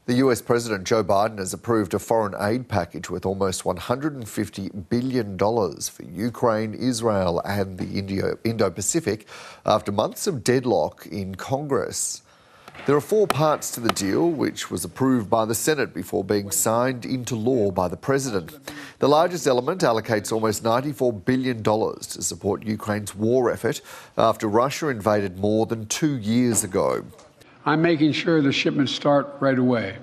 The US President Joe Biden has approved a foreign aid package worth almost $150 billion for Ukraine, Israel and the Indo-Pacific after months of deadlock in Congress. There are 4 parts to the deal, which was approved by the Senate before being signed into law by the President. The largest element allocates almost $94 billion to support Ukraine's war effort after Russia invaded more than 2 years ago. I'm making sure the shipments start right away.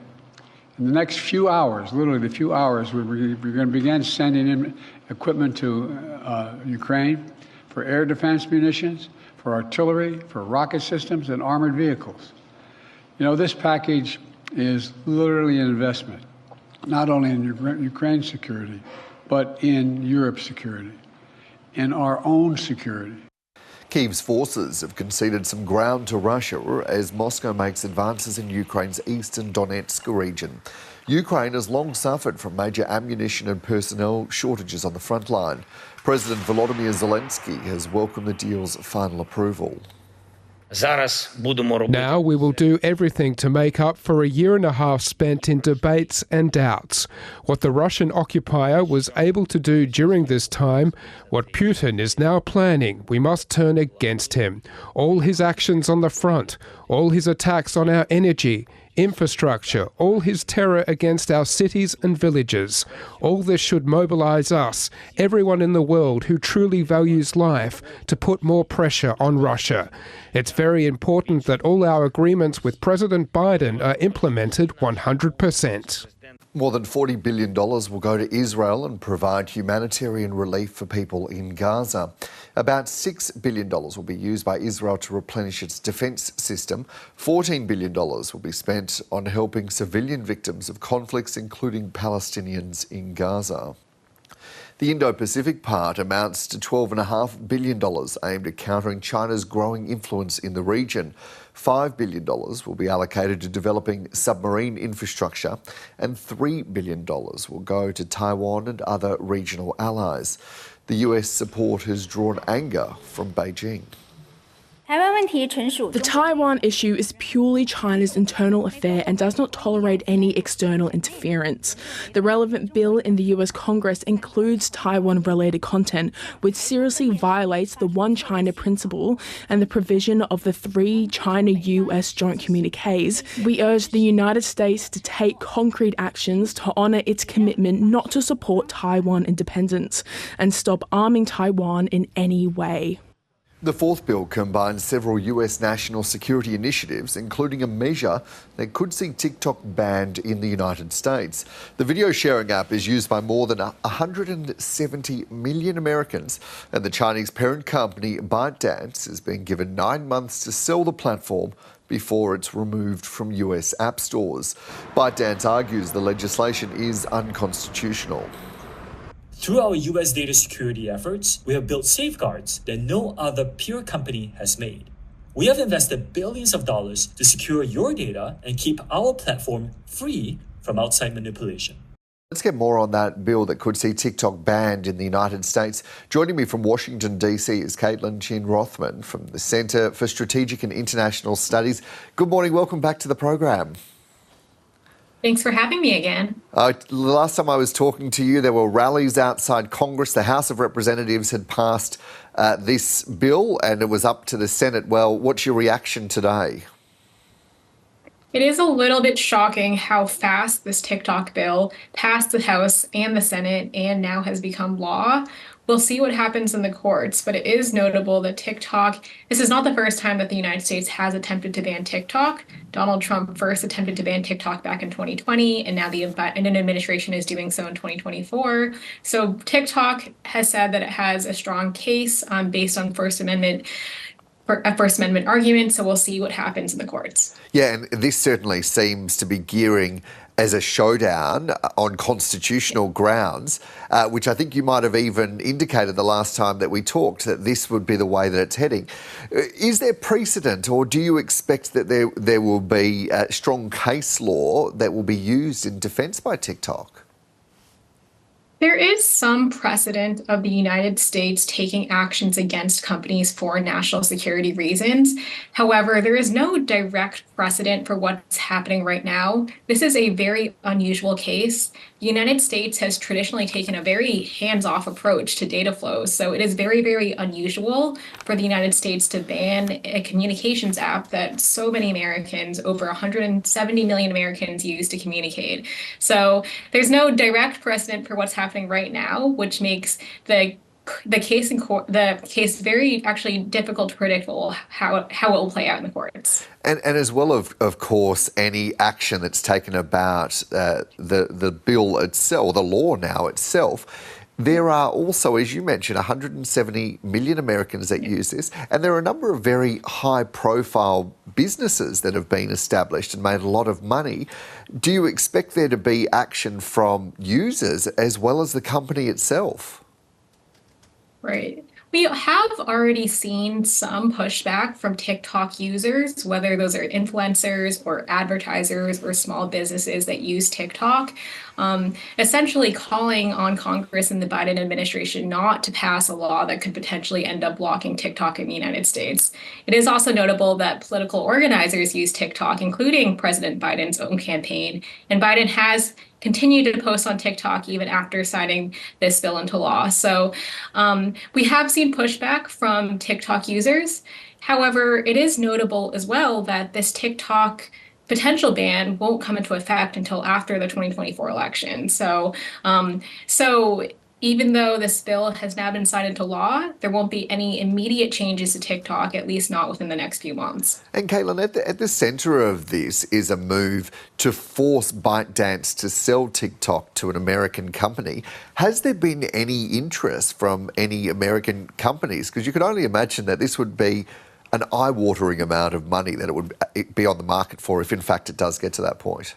In the next few hours, literally the few hours, we're going to begin sending in equipment to Ukraine for air defense munitions, for artillery, for rocket systems, and armored vehicles. You know, this package is literally an investment, not only in Ukraine's security, but in Europe's security, in our own security. Kyiv's forces have conceded some ground to Russia as Moscow makes advances in Ukraine's eastern Donetsk region. Ukraine has long suffered from major ammunition and personnel shortages on the front line. President Volodymyr Zelensky has welcomed the deal's final approval. Now we will do everything to make up for a year and a half spent in debates and doubts. What the Russian occupier was able to do during this time, what Putin is now planning, we must turn against him. All his actions on the front, all his attacks on our energy, infrastructure, all his terror against our cities and villages. All this should mobilize us, everyone in the world who truly values life, to put more pressure on Russia. It's very important that all our agreements with President Biden are implemented 100%. More than $40 billion will go to Israel and provide humanitarian relief for people in Gaza. About $6 billion will be used by Israel to replenish its defence system. $14 billion will be spent on helping civilian victims of conflicts, including Palestinians in Gaza. The Indo-Pacific part amounts to $12.5 billion aimed at countering China's growing influence in the region. $5 billion will be allocated to developing submarine infrastructure and $3 billion will go to Taiwan and other regional allies. The US support has drawn anger from Beijing. The Taiwan issue is purely China's internal affair and does not tolerate any external interference. The relevant bill in the US Congress includes Taiwan-related content, which seriously violates the One China principle and the provision of the 3 China-US joint communiques. We urge the United States to take concrete actions to honour its commitment not to support Taiwan independence and stop arming Taiwan in any way. The 4th bill combines several US national security initiatives, including a measure that could see TikTok banned in the United States. The video sharing app is used by more than 170 million Americans, and the Chinese parent company ByteDance has been given 9 months to sell the platform before it's removed from US app stores. ByteDance argues the legislation is unconstitutional. Through our US data security efforts, we have built safeguards that no other peer company has made. We have invested billions of dollars to secure your data and keep our platform free from outside manipulation. Let's get more on that bill that could see TikTok banned in the United States. Joining me from Washington, D.C. is Caitlin Chin Rothman from the Centre for Strategic and International Studies. Good morning. Welcome back to the program. Thanks for having me again. The last time I was talking to you, there were rallies outside Congress. The House of Representatives had passed this bill and it was up to the Senate. Well, what's your reaction today? It is a little bit shocking how fast this TikTok bill passed the House and the Senate and now has become law. We'll see what happens in the courts, but it is notable that TikTok, this is not the first time that the United States has attempted to ban TikTok. Donald Trump first attempted to ban TikTok back in 2020, and now the Biden administration is doing so in 2024. So TikTok has said that it has a strong case based on First Amendment argument, so we'll see what happens in the courts. Yeah, and this certainly seems to be gearing as a showdown on constitutional grounds, which I think you might have even indicated the last time that we talked, that this would be the way that it's heading. Is there precedent, or do you expect that there will be strong case law that will be used in defence by TikTok? There is some precedent of the United States taking actions against companies for national security reasons. However, there is no direct precedent for what's happening right now. This is a very unusual case. The United States has traditionally taken a very hands-off approach to data flows, so it is very, very unusual for the United States to ban a communications app that so many Americans, over 170 million Americans, use to communicate. So there's no direct precedent for what's happening right now, which makes the case very actually difficult to predict how it will play out in the courts. And as well, of course, any action that's taken about the bill itself, the law now itself. There are also, as you mentioned, 170 million Americans that use this, and there are a number of very high-profile businesses that have been established and made a lot of money. Do you expect there to be action from users as well as the company itself? Right. We have already seen some pushback from TikTok users, whether those are influencers or advertisers or small businesses that use TikTok, essentially calling on Congress and the Biden administration not to pass a law that could potentially end up blocking TikTok in the United States. It is also notable that political organizers use TikTok, including President Biden's own campaign, and Biden has continued to post on TikTok even after signing this bill into law. So we have seen pushback from TikTok users. However, it is notable as well that this TikTok potential ban won't come into effect until after the 2024 election. So even though this bill has now been signed into law, there won't be any immediate changes to TikTok, at least not within the next few months. And Caitlin, at the centre of this is a move to force ByteDance to sell TikTok to an American company. Has there been any interest from any American companies? Because you could only imagine that this would be an eye-watering amount of money that it would be on the market for if, in fact, it does get to that point.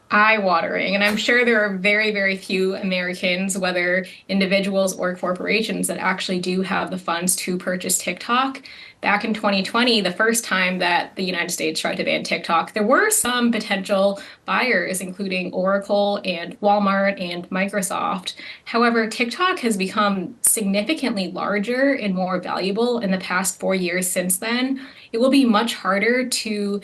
Eye-watering, and I'm sure there are very, very few Americans, whether individuals or corporations, that actually do have the funds to purchase TikTok. Back in 2020, the first time that the United States tried to ban TikTok, there were some potential buyers, including Oracle and Walmart and Microsoft. However, TikTok has become significantly larger and more valuable in the past 4 years since then. It will be much harder to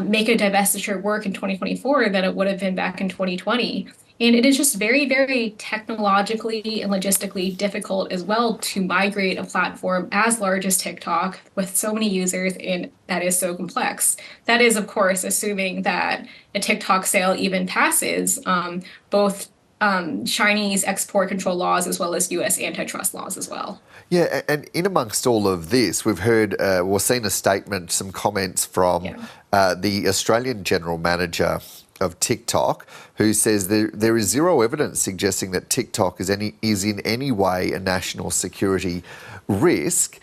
make a divestiture work in 2024 than it would have been back in 2020. And it is just very, very technologically and logistically difficult as well to migrate a platform as large as TikTok with so many users, and that is so complex. That is, of course, assuming that a TikTok sale even passes both Chinese export control laws as well as U.S. antitrust laws as well. Yeah, and in amongst all of this, we've heard, we've seen a statement, some comments from the Australian General Manager of TikTok, who says there is zero evidence suggesting that TikTok is in any way a national security risk.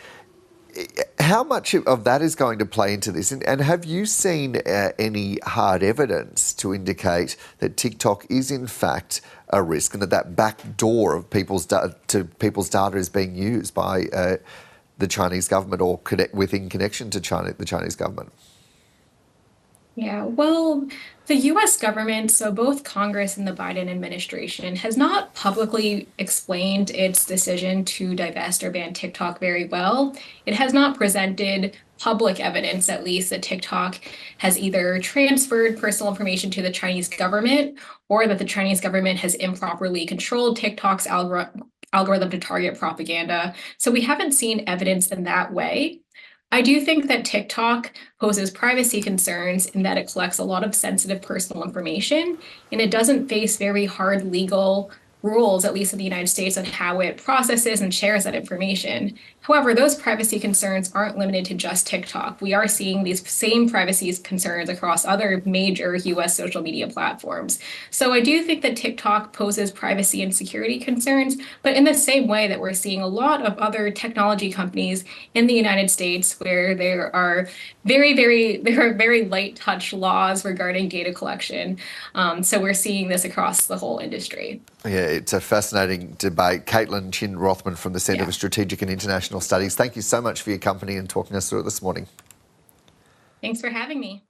How much of that is going to play into this? And have you seen any hard evidence to indicate that TikTok is in fact a risk and that back door of people's data is being used by the Chinese government or within connection to the Chinese government? Yeah, well, the U.S. government, so both Congress and the Biden administration, has not publicly explained its decision to divest or ban TikTok very well. It has not presented public evidence, at least, that TikTok has either transferred personal information to the Chinese government or that the Chinese government has improperly controlled TikTok's algorithm to target propaganda. So we haven't seen evidence in that way. I do think that TikTok poses privacy concerns in that it collects a lot of sensitive personal information, and it doesn't face very hard legal rules, at least in the United States, on how it processes and shares that information. However, those privacy concerns aren't limited to just TikTok. We are seeing these same privacy concerns across other major US social media platforms. So I do think that TikTok poses privacy and security concerns, but in the same way that we're seeing a lot of other technology companies in the United States where there are very light touch laws regarding data collection. So we're seeing this across the whole industry. Yeah, it's a fascinating debate. Caitlin Chin Rothman from the Centre for Strategic and International Studies, thank you so much for your company and talking us through it this morning. Thanks for having me.